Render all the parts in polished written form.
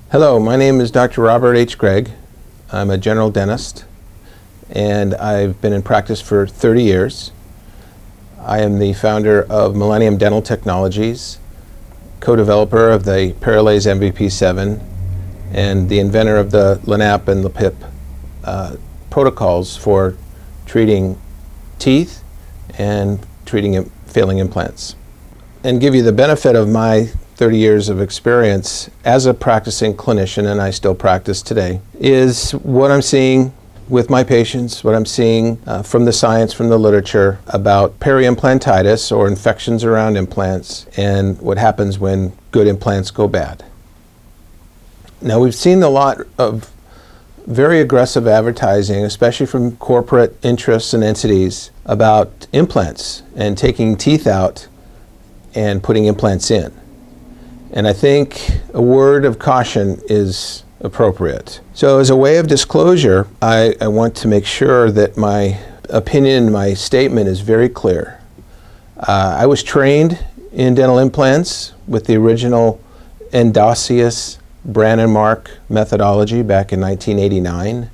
Hello, my name is Dr. Robert H. Gregg. I'm a general dentist, and I've been in practice for 30 years. I am the founder of Millennium Dental Technologies, co-developer of the Parallase MVP7, and the inventor of the LANAP and the PIP protocols for treating teeth and treating failing implants. And give you the benefit of my 30 years of experience as a practicing clinician, and I still practice today, is what I'm seeing with my patients, what I'm seeing from the science, from the literature about peri-implantitis or infections around implants and what happens when good implants go bad. Now, we've seen a lot of very aggressive advertising, especially from corporate interests and entities, about implants and taking teeth out and putting implants in. And I think a word of caution is appropriate. So as a way of disclosure, I want to make sure that my opinion, my statement is very clear. I was trained in dental implants with the original endosseous Brandenmark methodology back in 1989.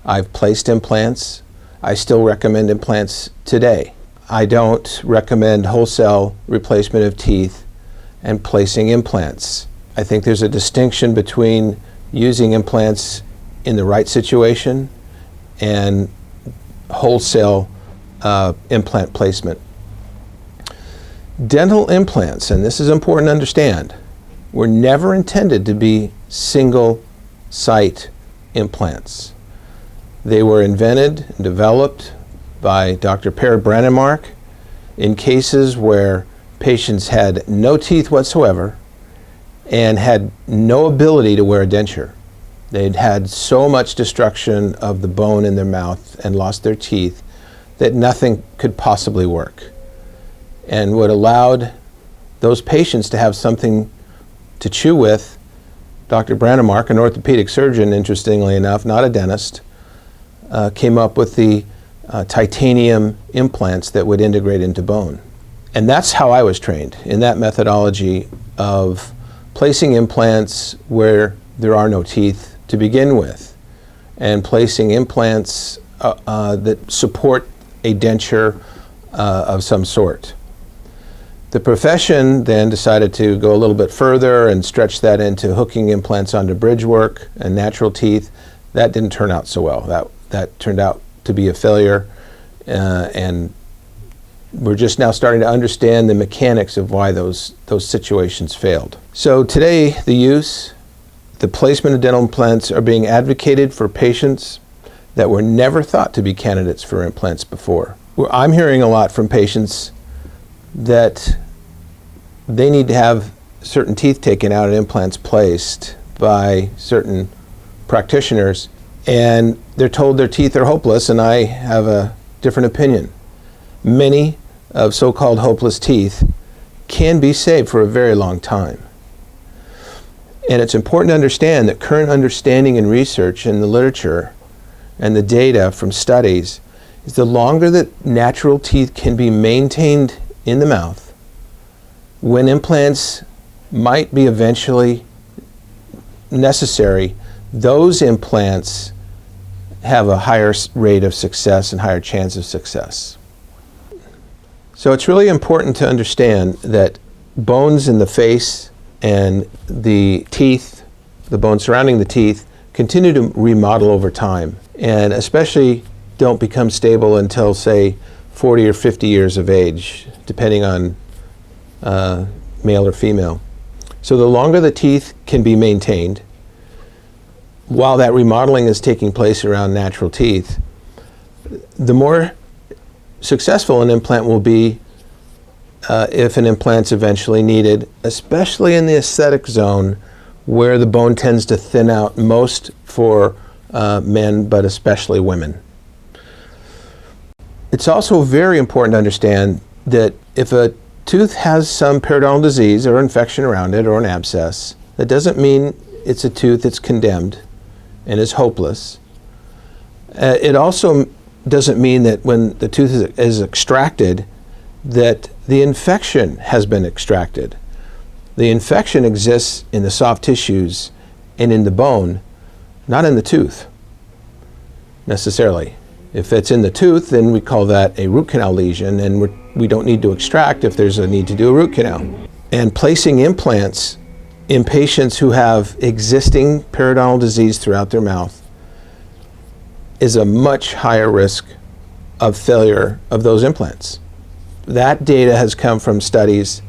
I've placed implants. I still recommend implants today. I don't recommend wholesale replacement of teeth and placing implants. I think there's a distinction between using implants in the right situation and wholesale implant placement. Dental implants, and this is important to understand, were never intended to be single site implants. They were invented and developed by Dr. Per Brandenmark in cases where patients had no teeth whatsoever and had no ability to wear a denture. They'd had so much destruction of the bone in their mouth and lost their teeth that nothing could possibly work. And what allowed those patients to have something to chew with, Dr. Brandenmark, an orthopedic surgeon, interestingly enough, not a dentist, came up with the titanium implants that would integrate into bone. And that's how I was trained, in that methodology of placing implants where there are no teeth to begin with, and placing implants that support a denture of some sort. The profession then decided to go a little bit further and stretch that into hooking implants onto bridge work and natural teeth. That didn't turn out so well. That turned out to be a failure, and we're just now starting to understand the mechanics of why those situations failed. So today, the placement of dental implants are being advocated for patients that were never thought to be candidates for implants before. I'm hearing a lot from patients that they need to have certain teeth taken out and implants placed by certain practitioners, and they're told their teeth are hopeless, and I have a different opinion. Many of so-called hopeless teeth can be saved for a very long time. And it's important to understand that current understanding and research in the literature and the data from studies is the longer that natural teeth can be maintained in the mouth, when implants might be eventually necessary, those implants have a higher rate of success and higher chance of success. So it's really important to understand that bones in the face and the teeth, the bones surrounding the teeth, continue to remodel over time, and especially don't become stable until, say, 40 or 50 years of age, depending on male or female. So the longer the teeth can be maintained, while that remodeling is taking place around natural teeth, the more successful an implant will be if an implant's eventually needed, especially in the aesthetic zone where the bone tends to thin out most for men, but especially women. It's also very important to understand that if a tooth has some periodontal disease or infection around it or an abscess, that doesn't mean it's a tooth that's condemned and is hopeless. It also doesn't mean that when the tooth is extracted that the infection has been extracted. The infection exists in the soft tissues and in the bone, not in the tooth necessarily. If it's in the tooth, then we call that a root canal lesion, and we don't need to extract if there's a need to do a root canal. And placing implants in patients who have existing periodontal disease throughout their mouth is a much higher risk of failure of those implants. That data has come from studies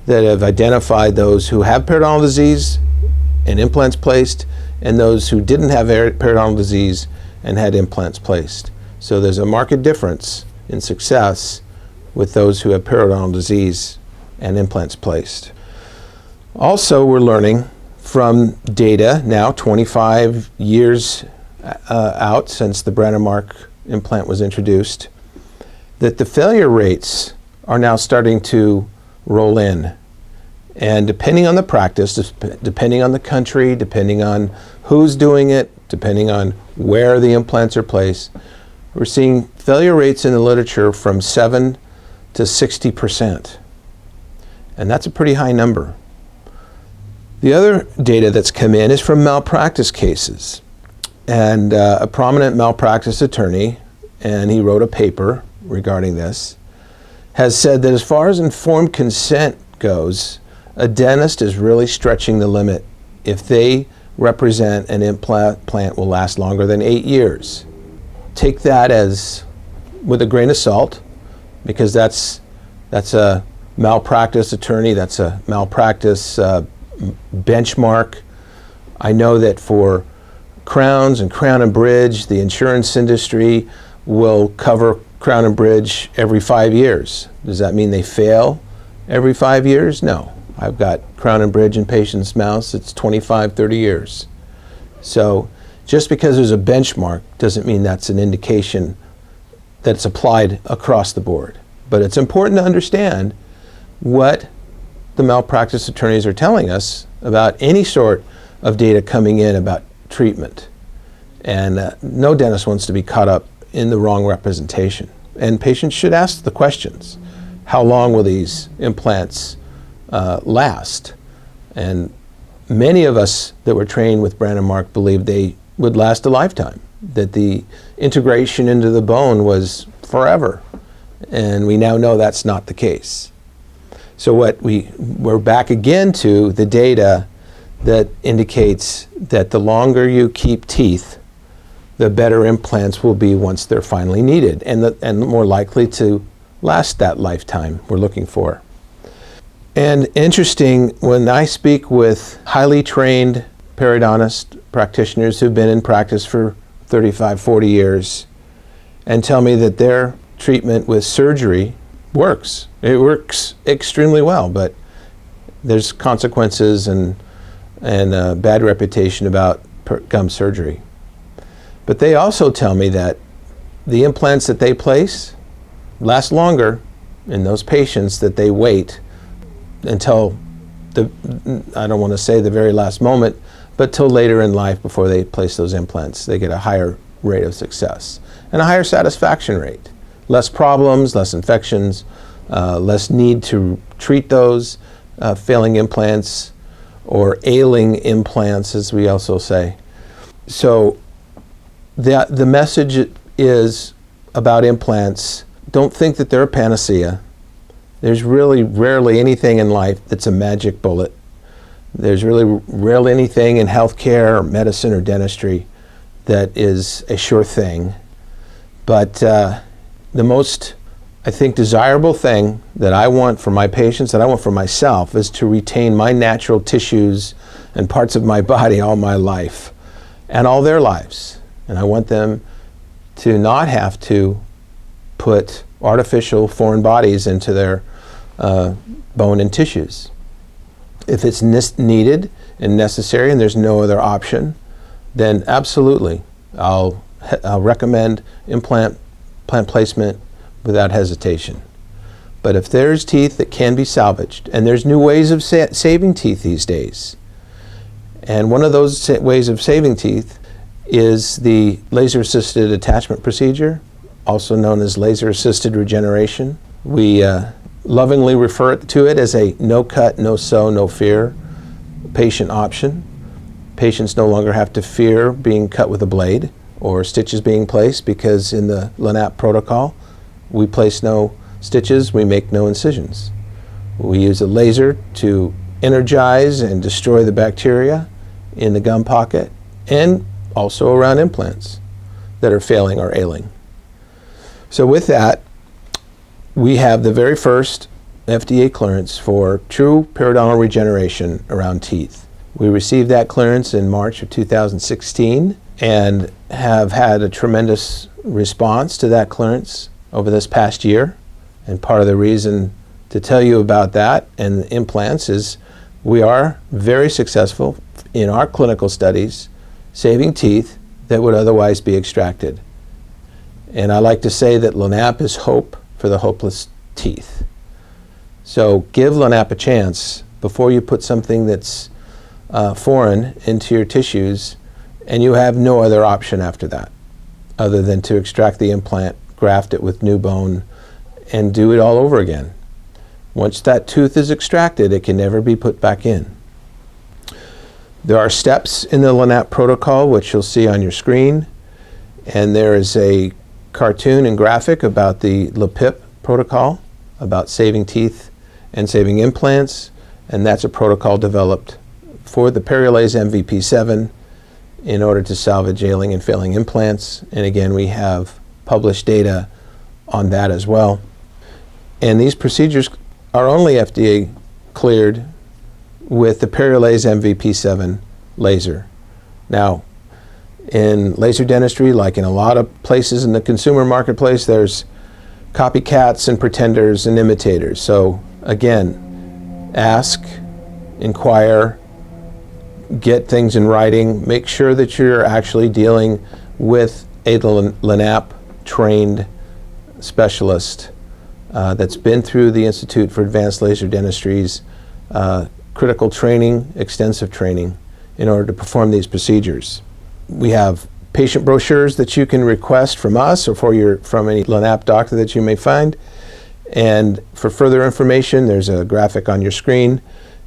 that have identified those who have periodontal disease and implants placed, and those who didn't have periodontal disease and had implants placed. So there's a marked difference in success with those who have periodontal disease and implants placed. Also, we're learning from data now 25 years out since the Brennemark implant was introduced, that the failure rates are now starting to roll in. And depending on the practice, depending on the country, depending on who's doing it, depending on where the implants are placed, we're seeing failure rates in the literature from 7 to 60%. And that's a pretty high number. The other data that's come in is from malpractice cases. And a prominent malpractice attorney, and he wrote a paper regarding this, has said that as far as informed consent goes, a dentist is really stretching the limit if they represent an implant will last longer than 8 years. Take that as with a grain of salt, because that's a malpractice attorney, that's a malpractice benchmark. I know that for crowns and crown and bridge, the insurance industry will cover crown and bridge every 5 years. Does that mean they fail every 5 years? No. I've got crown and bridge in patients' mouths, it's 25, 30 years. So just because there's a benchmark doesn't mean that's an indication that it's applied across the board. But it's important to understand what the malpractice attorneys are telling us about any sort of data coming in about treatment. And no dentist wants to be caught up in the wrong representation. And patients should ask the questions. How long will these implants last? And many of us that were trained with Brennemark believed they would last a lifetime, that the integration into the bone was forever. And we now know that's not the case. So we're back again to the data that indicates that the longer you keep teeth, the better implants will be once they're finally needed, and more likely to last that lifetime we're looking for. And interesting, when I speak with highly trained periodontist practitioners who've been in practice for 35, 40 years and tell me that their treatment with surgery works. It works extremely well, but there's consequences and a bad reputation about gum surgery. But they also tell me that the implants that they place last longer in those patients that they wait until I don't want to say the very last moment, but till later in life before they place those implants. They get a higher rate of success and a higher satisfaction rate. Less problems, less infections, less need to treat those failing implants or ailing implants, as we also say. So the message is about implants. Don't think that they're a panacea. There's really rarely anything in life that's a magic bullet. There's really rarely anything in healthcare or medicine or dentistry that is a sure thing. But the most, I think, desirable thing that I want for my patients, that I want for myself, is to retain my natural tissues and parts of my body all my life and all their lives. And I want them to not have to put artificial foreign bodies into their bone and tissues. If it's needed and necessary and there's no other option, then absolutely, I'll recommend implant placement without hesitation. But if there's teeth that can be salvaged, and there's new ways of saving teeth these days, and one of those ways of saving teeth is the laser-assisted attachment procedure, also known as laser-assisted regeneration. We lovingly refer to it as a no cut, no sew, no fear patient option. Patients no longer have to fear being cut with a blade or stitches being placed, because in the LANAP protocol, we place no stitches, we make no incisions. We use a laser to energize and destroy the bacteria in the gum pocket and also around implants that are failing or ailing. So with that, we have the very first FDA clearance for true periodontal regeneration around teeth. We received that clearance in March of 2016 and have had a tremendous response to that clearance over this past year. And part of the reason to tell you about that and the implants is we are very successful in our clinical studies saving teeth that would otherwise be extracted. And I like to say that LANAP is hope for the hopeless teeth. So give LANAP a chance before you put something that's foreign into your tissues, and you have no other option after that other than to extract the implant, graft it with new bone, and do it all over again. Once that tooth is extracted, it can never be put back in. There are steps in the LANAP protocol, which you'll see on your screen, and there is a cartoon and graphic about the LAPIP protocol, about saving teeth and saving implants, and that's a protocol developed for the Perioles MVP7 in order to salvage ailing and failing implants. And again, we have published data on that as well. And these procedures are only FDA cleared with the Perioles MVP7 laser. Now, in laser dentistry, like in a lot of places in the consumer marketplace, there's copycats and pretenders and imitators. So again, ask, inquire, get things in writing, make sure that you're actually dealing with a LANAP trained specialist that's been through the Institute for Advanced Laser Dentistry's critical training, extensive training, in order to perform these procedures. We have patient brochures that you can request from us or from any LANAP doctor that you may find. And for further information, there's a graphic on your screen.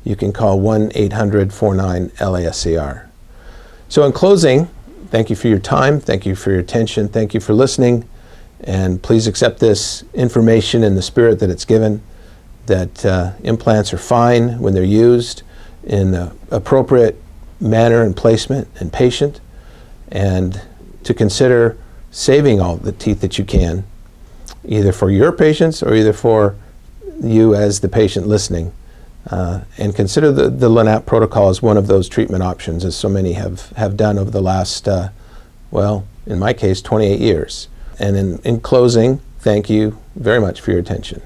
You can call 1-800-49-LASCR. So in closing, thank you for your time, thank you for your attention, thank you for listening, and please accept this information in the spirit that it's given, that implants are fine when they're used in the appropriate manner and placement and patient, and to consider saving all the teeth that you can, either for your patients or either for you as the patient listening. And consider the LANAP protocol as one of those treatment options, as so many have done over the last, well, in my case, 28 years. And in closing, thank you very much for your attention.